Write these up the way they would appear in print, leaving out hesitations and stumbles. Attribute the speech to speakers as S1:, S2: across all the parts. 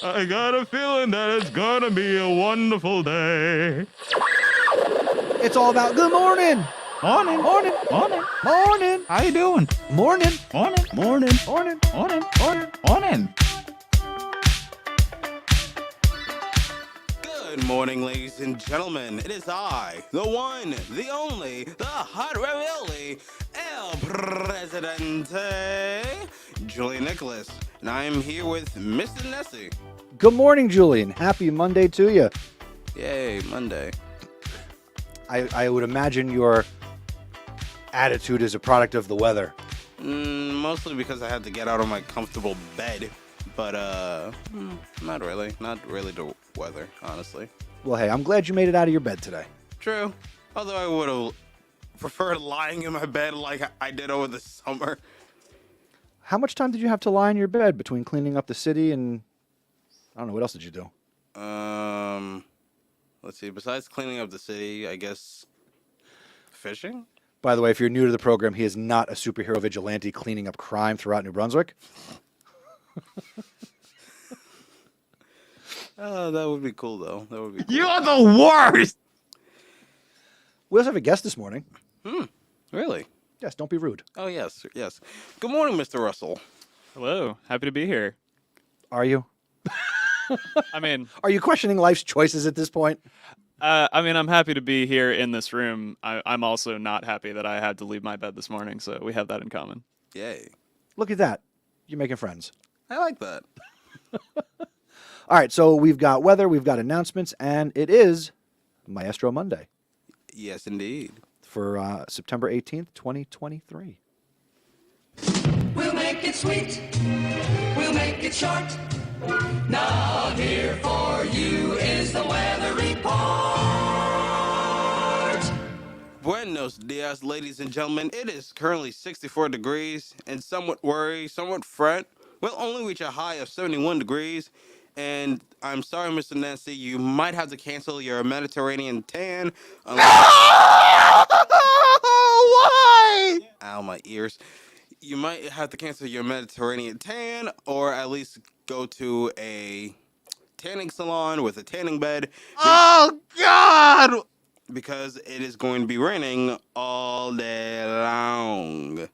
S1: I got a feeling that it's gonna be a wonderful day.
S2: It's all about good morning.
S1: Morning.
S2: Morning.
S1: Morning.
S2: Morning.
S1: How you doing?
S2: Morning.
S1: Morning.
S2: Morning. Morning.
S1: Morning.
S2: Morning.
S1: Morning.
S3: Good morning, ladies and gentlemen. It is I, the one, the only, the hot ravioli, El Presidente, Julian Nicholas, and I am here with Mr. Nessie.
S2: Good morning, Julian. Happy Monday to you.
S3: Yay, Monday.
S2: I would imagine your attitude is a product of the weather.
S3: Mostly because I had to get out of my comfortable bed, but not really. Not really the weather, honestly.
S2: Well, hey, I'm glad you made it out of your bed today.
S3: True. Although I would have preferred lying in my bed like I did over the summer.
S2: How much time did you have to lie in your bed between cleaning up the city and I don't know, what else did you do?
S3: Let's see. Besides cleaning up the city, I guess fishing?
S2: By the way, if you're new to the program, he is not a superhero vigilante cleaning up crime throughout New Brunswick.
S3: That would be cool, though. That would be cool.
S1: You're the worst!
S2: We also have a guest this morning.
S3: Really?
S2: Yes, don't be rude.
S3: Oh, yes, yes. Good morning, Mr. Russell.
S1: Hello. Happy to be here.
S2: Are you?
S1: I mean,
S2: Are you questioning life's choices at this point?
S1: I'm happy to be here in this room. I'm also not happy that I had to leave my bed this morning, so we have that in common.
S3: Yay.
S2: Look at that. You're making friends.
S3: I like that.
S2: All right, so we've got weather, we've got announcements, and it is Maestro Monday
S3: Yes, indeed.
S2: for September 18th, 2023.
S4: We'll make it sweet. We'll make it short. Now here for you is the weather report.
S3: Buenos dias, ladies and gentlemen. It is currently 64 degrees, and somewhat worry, somewhat fret. We'll only reach a high of 71 degrees. And I'm sorry, Mr. Nancy, you might have to cancel your Mediterranean tan.
S2: Why?
S3: Ow, my ears. You might have to cancel your Mediterranean tan, or at least go to a tanning salon with a tanning bed.
S2: Oh, God!
S3: Because it is going to be raining all day long.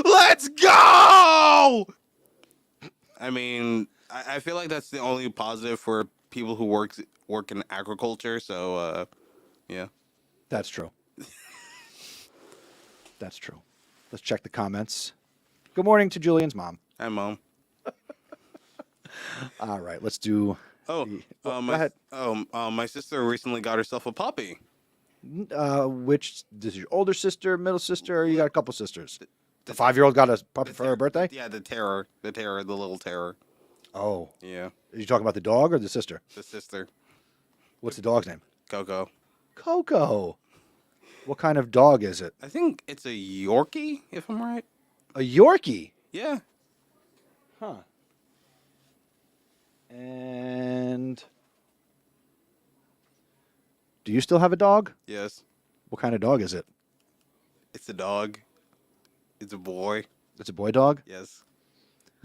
S2: Let's go!
S3: I mean, I feel like that's the only positive for people who work in agriculture. So, yeah.
S2: That's true. That's true. Let's check the comments. Good morning to Julian's mom.
S3: Hi, Mom.
S2: All right, let's do...
S3: Oh,
S2: go ahead.
S3: My sister recently got herself a puppy.
S2: Which, this is your older sister, middle sister, or you got a couple sisters? The 5-year-old got a puppy for her birthday?
S3: Yeah, the little terror.
S2: Oh.
S3: Yeah,
S2: Are you talking about the dog or the sister?
S3: the sister,
S2: What's the dog's name?
S3: Coco.
S2: Coco. What kind of dog is it?
S3: I think it's a Yorkie, if I'm right.
S2: A Yorkie.
S3: Yeah.
S2: Huh. And do you still have a dog?
S3: Yes.
S2: What kind of dog is it?
S3: It's a dog. It's a boy.
S2: It's a boy dog?
S3: Yes.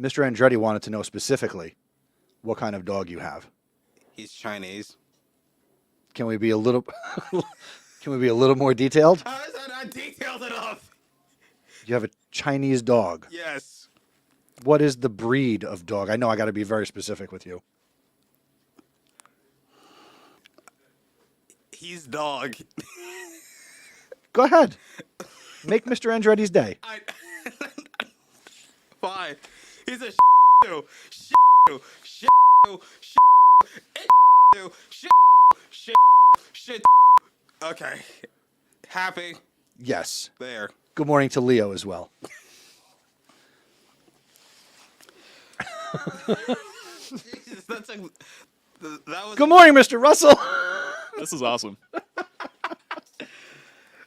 S2: Mr. Andretti wanted to know specifically what kind of dog you have.
S3: He's Chinese.
S2: Can we be a little more detailed?
S3: How is that not detailed enough?
S2: You have a Chinese dog.
S3: Yes.
S2: What is the breed of dog? I know I got to be very specific with you.
S3: He's dog.
S2: Go ahead. Make Mr. Andretti's day.
S3: Fine. He's a shit. Okay. Happy.
S2: Yes.
S3: There.
S2: Good morning to Leo as well.
S3: Jesus, that's like, that was.
S2: Good morning, Mr. Russell.
S1: This is awesome.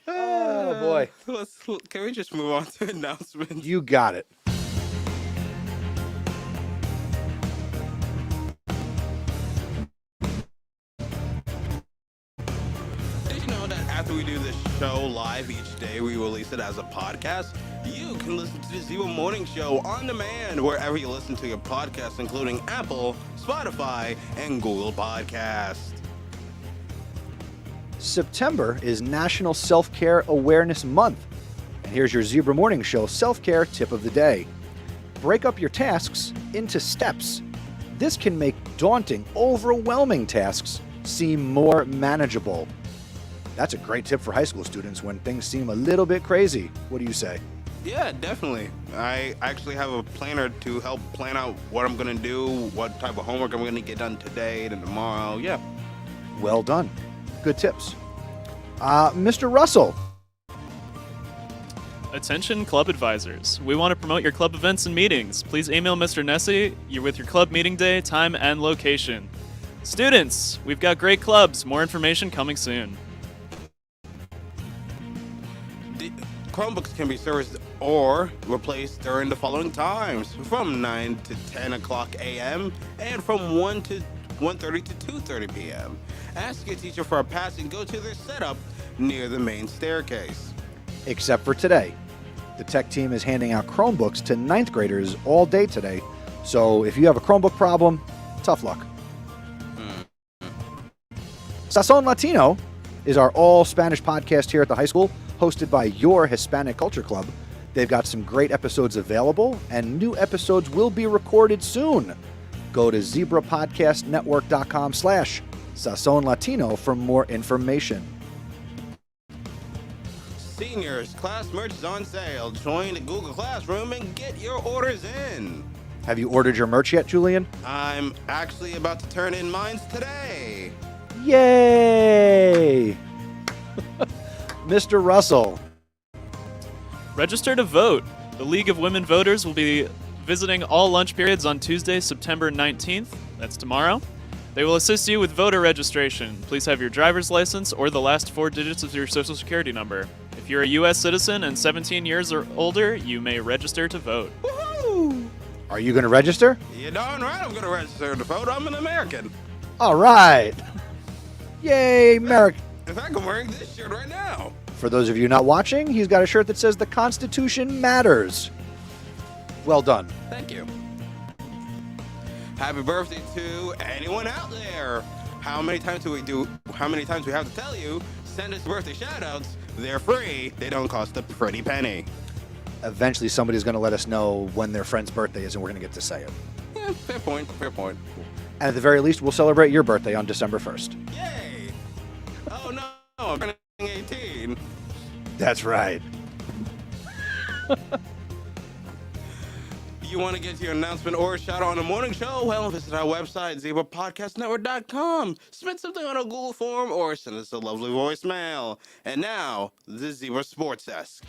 S2: Oh, boy.
S3: Can we just move on to announcements?
S2: You got it.
S3: Did you know that after we do this show live, live. Each day we release it as a podcast. You can listen to the Zebra Morning Show on demand wherever you listen to your podcasts, including Apple, Spotify, and Google Podcasts.
S2: September is National Self-Care Awareness Month. And here's your Zebra Morning Show self-care tip of the day. Break up your tasks into steps. This can make daunting, overwhelming tasks seem more manageable. That's a great tip for high school students when things seem a little bit crazy. What do you say?
S3: Yeah, definitely. I actually have a planner to help plan out what I'm going to do, what type of homework I'm going to get done today and tomorrow. Yeah.
S2: Well done. Good tips. Mr. Russell.
S1: Attention club advisors. We want to promote your club events and meetings. Please email Mr. Nessie with your club meeting day, time, and location. Students, we've got great clubs. More information coming soon.
S3: Chromebooks can be serviced or replaced during the following times: from 9 to 10 o'clock a.m. and from 1 to 1:30 to 2:30 p.m. Ask your teacher for a pass and go to their setup near the main staircase.
S2: Except for today. The tech team is handing out Chromebooks to 9th graders all day today. So if you have a Chromebook problem, tough luck. Sazon Latino is our all-Spanish podcast here at the high school, hosted by your Hispanic Culture Club. They've got some great episodes available, and new episodes will be recorded soon. Go to zebrapodcastnetwork.com/Sazon Latino for more information.
S3: Seniors, class merch is on sale. Join the Google Classroom and get your orders in.
S2: Have you ordered your merch yet, Julian?
S3: I'm actually about to turn in mine today.
S2: Yay! Mr. Russell.
S1: Register to vote. The League of Women Voters will be visiting all lunch periods on Tuesday, September 19th. That's tomorrow. They will assist you with voter registration. Please have your driver's license or the last 4 digits of your social security number. If you're a U.S. citizen and 17 years or older, you may register to vote.
S3: Woohoo!
S2: Are you going to register?
S3: You're darn right I'm going to register to vote. I'm an American.
S2: All right. Yay, Merrick.
S3: In fact, I'm wearing this shirt right now.
S2: For those of you not watching, he's got a shirt that says the Constitution matters. Well done.
S3: Thank you. Happy birthday to anyone out there. How many times we have to tell you? Send us birthday shoutouts. They're free. They don't cost a pretty penny.
S2: Eventually, somebody's going to let us know when their friend's birthday is, and we're going to get to say it.
S3: Yeah, fair point. Fair point.
S2: And at the very least, we'll celebrate your birthday on December 1st.
S3: Yay! Oh no, I'm turning 18.
S2: That's right.
S3: You want to get your announcement or shout out on the morning show? Well, visit our website, zebrapodcastnetwork.com. Submit something on a Google form or send us a lovely voicemail. And now, the Zebra Sports Desk.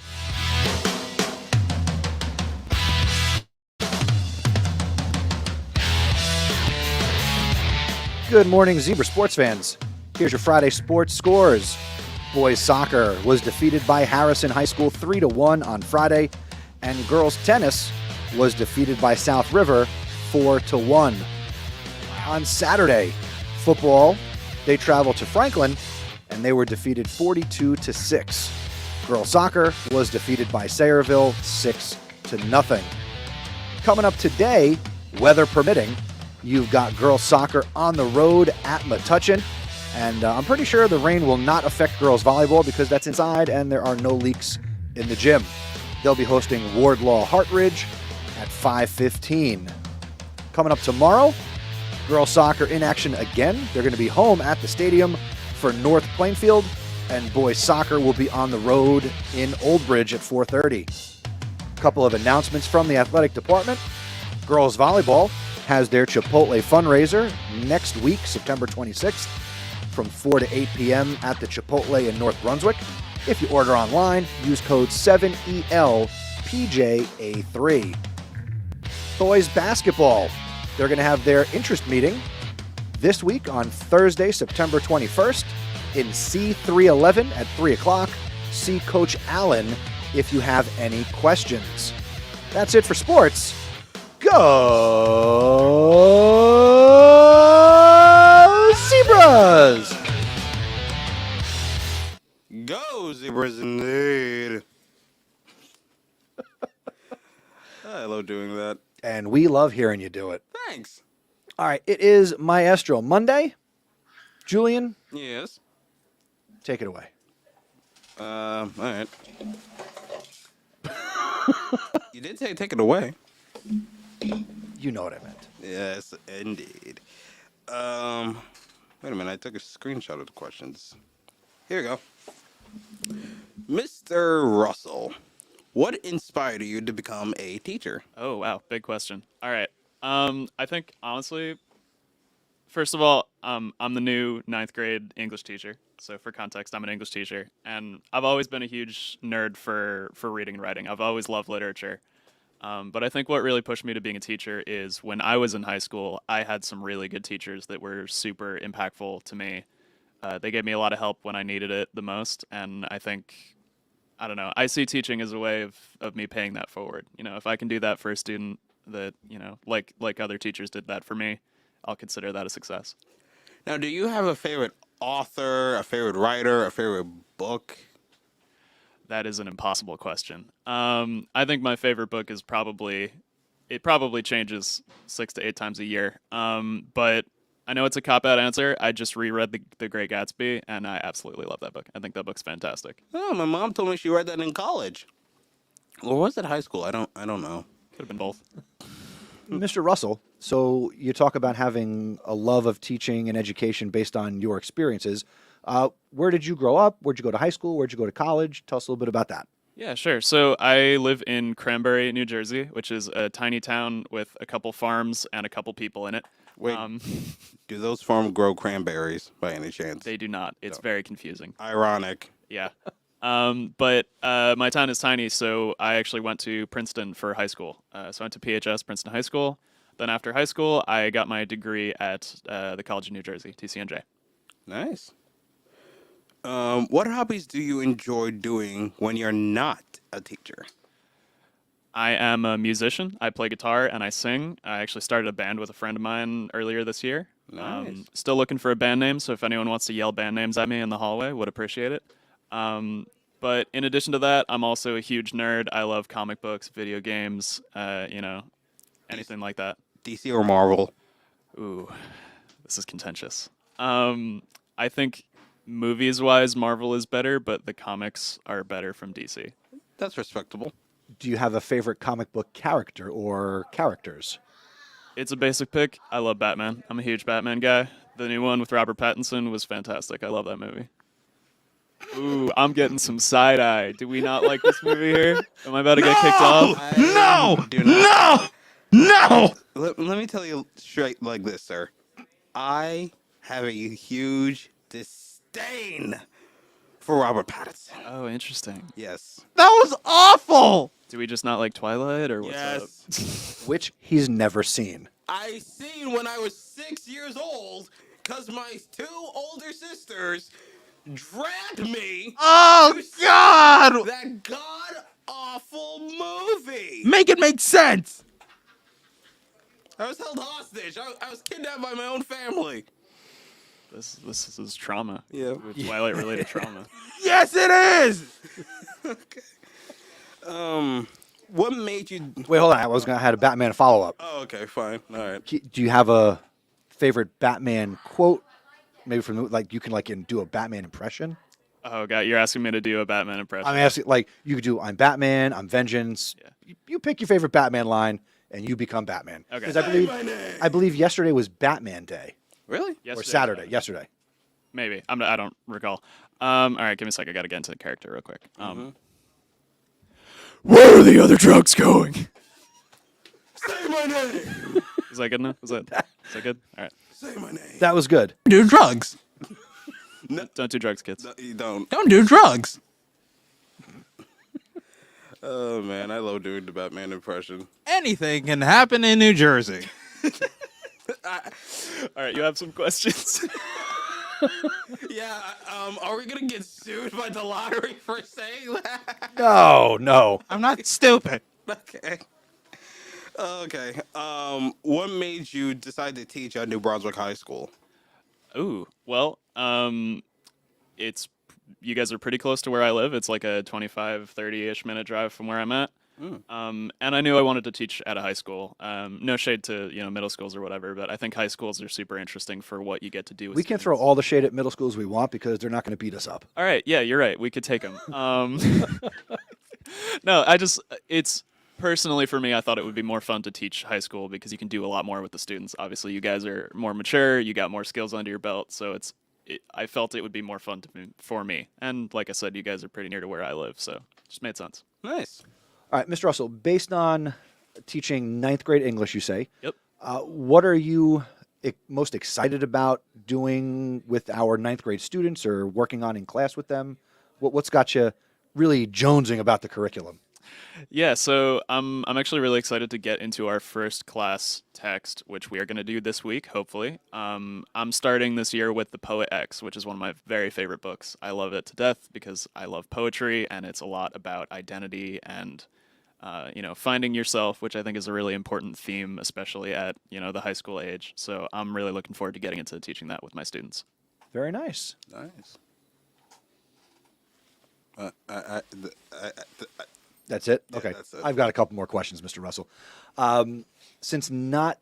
S2: Good morning, Zebra sports fans. Here's your Friday sports scores. Boys soccer was defeated by Harrison High School 3-1 on Friday, and girls tennis was defeated by South River 4-1. On Saturday, football, they traveled to Franklin, and they were defeated 42-6. Girls soccer was defeated by Sayreville 6-0. Coming up today, weather permitting, you've got girls soccer on the road at Metuchen, and I'm pretty sure the rain will not affect girls volleyball because that's inside and there are no leaks in the gym. They'll be hosting Wardlaw Hartridge at 5:15. Coming up tomorrow, girls soccer in action again. They're going to be home at the stadium for North Plainfield, and boys soccer will be on the road in Old Bridge at 4:30. A couple of announcements from the athletic department. Girls volleyball has their Chipotle fundraiser next week, September 26th, from 4 to 8 p.m. at the Chipotle in North Brunswick. If you order online, use code 7ELPJA3. Boys basketball, they're going to have their interest meeting this week on Thursday, September 21st in C311 at 3 o'clock. See Coach Allen if you have any questions. That's it for sports. Go Zebras!
S3: Go, Zebra! Peppers indeed. I love doing that.
S2: And we love hearing you do it.
S3: Thanks.
S2: All right, it is Maestro Monday. Julian,
S3: Yes.
S2: take it away.
S3: All right. You did say take it away.
S2: You know what I meant.
S3: Yes, indeed. Wait a minute. I took a screenshot of the questions. Here we go. Mr. Russell, what inspired you to become a teacher?
S1: Oh wow, big question. All right. I think honestly, first of all, I'm the new ninth grade English teacher. So for context, I'm an English teacher, and I've always been a huge nerd for reading and writing. I've always loved literature. But I think what really pushed me to being a teacher is when I was in high school, I had some really good teachers that were super impactful to me. They gave me a lot of help when I needed it the most, and I think, I don't know, I see teaching as a way of me paying that forward. You know, if I can do that for a student that, you know, like other teachers did that for me, I'll consider that a success.
S3: Now, do you have a favorite author, a favorite writer, a favorite book?
S1: That is an impossible question. I think my favorite book is probably changes 6 to 8 times a year. But I know it's a cop-out answer. I just reread the Great Gatsby, and I absolutely love that book. I think that book's fantastic.
S3: Oh, my mom told me she read that in college. Or was it high school? I don't know.
S1: Could have been both.
S2: Mr. Russell, so you talk about having a love of teaching and education based on your experiences. Where did you grow up? Where'd you go to high school? Where'd you go to college? Tell us a little bit about that.
S1: Yeah, sure. So I live in Cranberry, New Jersey, which is a tiny town with a couple farms and a couple people in it.
S3: Wait, do those farms grow cranberries by any chance?
S1: They do not. It's very confusing.
S3: Ironic.
S1: Yeah. But my town is tiny, so I actually went to Princeton for high school. So I went to PHS, Princeton High School. Then after high school, I got my degree at the College of New Jersey, TCNJ.
S3: Nice. What hobbies do you enjoy doing when you're not a teacher?
S1: I am a musician. I play guitar and I sing. I actually started a band with a friend of mine earlier this year.
S3: Nice.
S1: Still looking for a band name, so if anyone wants to yell band names at me in the hallway, would appreciate it. But in addition to that, I'm also a huge nerd. I love comic books, video games, anything like that.
S3: DC or Marvel?
S1: Ooh, this is contentious. I think movies-wise, Marvel is better, but the comics are better from DC.
S3: That's respectable.
S2: Do you have a favorite comic book character or characters?
S1: It's a basic pick. I love Batman. I'm a huge Batman guy. The new one with Robert Pattinson was fantastic. I love that movie. Ooh, I'm getting some side eye. Do we not like this movie here? Am I about to get kicked off?
S3: No! Let me tell you straight like this, sir. I have a huge disdain for Robert Pattinson.
S1: Oh, interesting.
S3: Yes.
S5: That was awful.
S1: Do we just not like Twilight or what's
S3: Yes.
S2: Which he's never seen.
S3: I seen when I was 6 years old because my 2 older sisters dragged me
S5: Oh,
S3: to see
S5: God.
S3: that god-awful movie.
S5: Make it make sense.
S3: I was held hostage. I was kidnapped by my own family.
S1: up? This is trauma.
S3: Yeah.
S1: Twilight-related trauma.
S5: Yes, it is.
S3: What made you...
S2: Wait, hold on. I had a Batman follow-up.
S3: Oh, okay, fine. All right.
S2: Do you have a favorite Batman quote? Maybe from you can do a Batman impression.
S1: Oh, God, you're asking me to do a Batman impression.
S2: I'm asking you could do I'm Batman, I'm Vengeance.
S1: Yeah.
S2: You pick your favorite Batman line and you become Batman.
S1: Okay.
S2: Because I believe yesterday was Batman Day
S3: Really?
S2: or
S1: Yesterday.
S2: Saturday. Yesterday.
S1: Maybe. I don't recall. All right, give me a sec. I got to get into the character real quick. Where are the other drugs going?
S3: Say my name.
S1: Is that good enough? Is that good? All right.
S3: Say my name.
S2: That was good.
S5: Do drugs.
S1: Don't do drugs, kids.
S3: No, you don't.
S5: Don't do drugs.
S3: Oh, man. I love doing the Batman impression.
S5: Anything can happen in New Jersey.
S1: All right, you have some questions.
S3: Yeah, are we going to get sued by the lottery for saying that?
S2: No.
S5: I'm not stupid.
S3: Okay. What made you decide to teach at New Brunswick High School?
S1: Ooh, well, it's you guys are pretty close to where I live. It's like a 25, 30-ish minute drive from where I'm at. And I knew I wanted to teach at a high school. No shade to middle schools or whatever, but I think high schools are super interesting for what you get to do with
S2: We can throw all the shade at middle schools we want because they're not going to beat us up.
S1: All right, yeah, you're right. We could take them. No, it's personally for me, I thought it would be more fun to teach high school because you can do a lot more with the students. Obviously, you guys are more mature, you got more skills under your belt, so I felt it would be more fun for me. And like I said, you guys are pretty near to where I live, so it just made sense.
S3: Nice.
S2: All right, Mr. Russell, based on teaching ninth grade English, you say,
S1: Yep.
S2: what are you most excited about doing with our ninth grade students or working on in class with them? What's got you really jonesing about the curriculum?
S1: Yeah, so I'm actually really excited to get into our first class text, which we are going to do this week, hopefully. I'm starting this year with The Poet X, which is one of my very favorite books. I love it to death because I love poetry, and it's a lot about identity and finding yourself, which I think is a really important theme, especially at the high school age. So I'm really looking forward to getting into teaching that with my students.
S2: Very nice.
S3: Nice.
S2: That's it?
S3: Yeah,
S2: Okay.
S3: that's it.
S2: I've got a couple more questions, Mr. Russell. Since not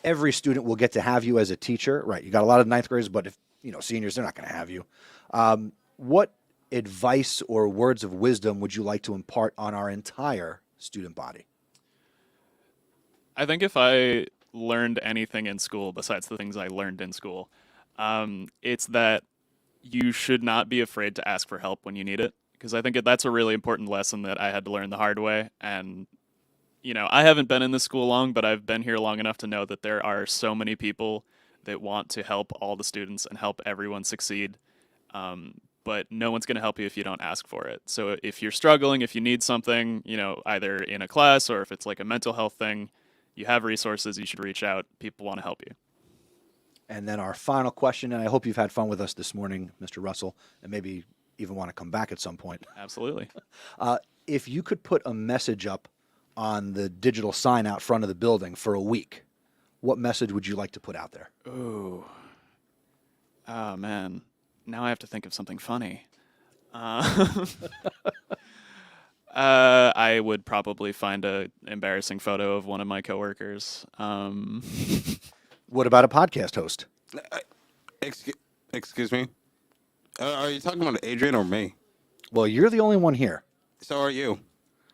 S2: every student will get to have you as a teacher, right? You got a lot of ninth graders, but if, seniors, they're not going to have you. What advice or words of wisdom would you like to impart on our entire student body?
S1: I think if I learned anything in school besides the things I learned in school, it's that you should not be afraid to ask for help when you need it. Because I think that's a really important lesson that I had to learn the hard way. And, I haven't been in this school long, but I've been here long enough to know that there are so many people that want to help all the students and help everyone succeed. But no one's going to help you if you don't ask for it. So if you're struggling, if you need something, either in a class or if it's like a mental health thing, you have resources, you should reach out. People want to help you.
S2: And then our final question, and I hope you've had fun with us this morning, Mr. Russell, and maybe even want to come back at some point.
S1: Absolutely.
S2: If you could put a message up on the digital sign out front of the building for a week, what message would you like to put out there?
S1: Ooh. Oh, man. Now I have to think of something funny. I would probably find an embarrassing photo of one of my coworkers.
S2: What about a podcast host?
S3: Excuse me? Are you talking about Adrian or me?
S2: Well, you're the only one here.
S3: So are you,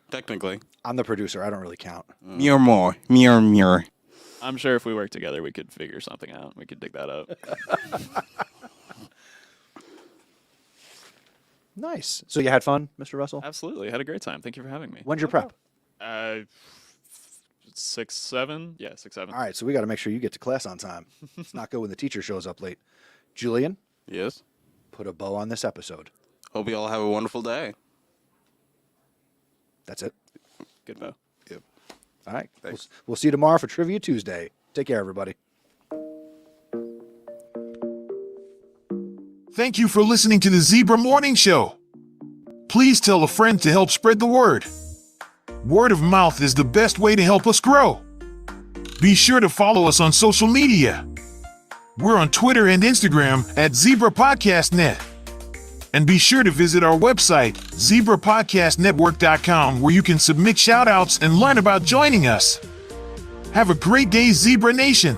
S3: technically.
S2: I'm the producer. I don't really count.
S5: Mirror more. Mirror.
S1: I'm sure if we work together, we could figure something out. We could dig that up.
S2: Nice. So you had fun, Mr. Russell?
S1: Absolutely. Had a great time. Thank you for having me.
S2: When's your prep?
S1: 6, 7? Yeah, 6, 7.
S2: All right, so we got to make sure you get to class on time. It's not good when the teacher shows up late. Julian,
S3: Yes.
S2: put a bow on this episode.
S3: Hope you all have a wonderful day.
S2: That's it.
S1: Good bow.
S3: Yep.
S2: All right.
S3: Thanks.
S2: We'll see you tomorrow for Trivia Tuesday. Take care, everybody.
S6: Thank you for listening to the Zebra Morning Show. Please tell a friend to help spread the word. Word of mouth is the best way to help us grow. Be sure to follow us on social media. We're on Twitter and Instagram at Zebra Podcast Net. And be sure to visit our website, zebrapodcastnetwork.com, where you can submit shout-outs and learn about joining us. Have a great day, Zebra Nation.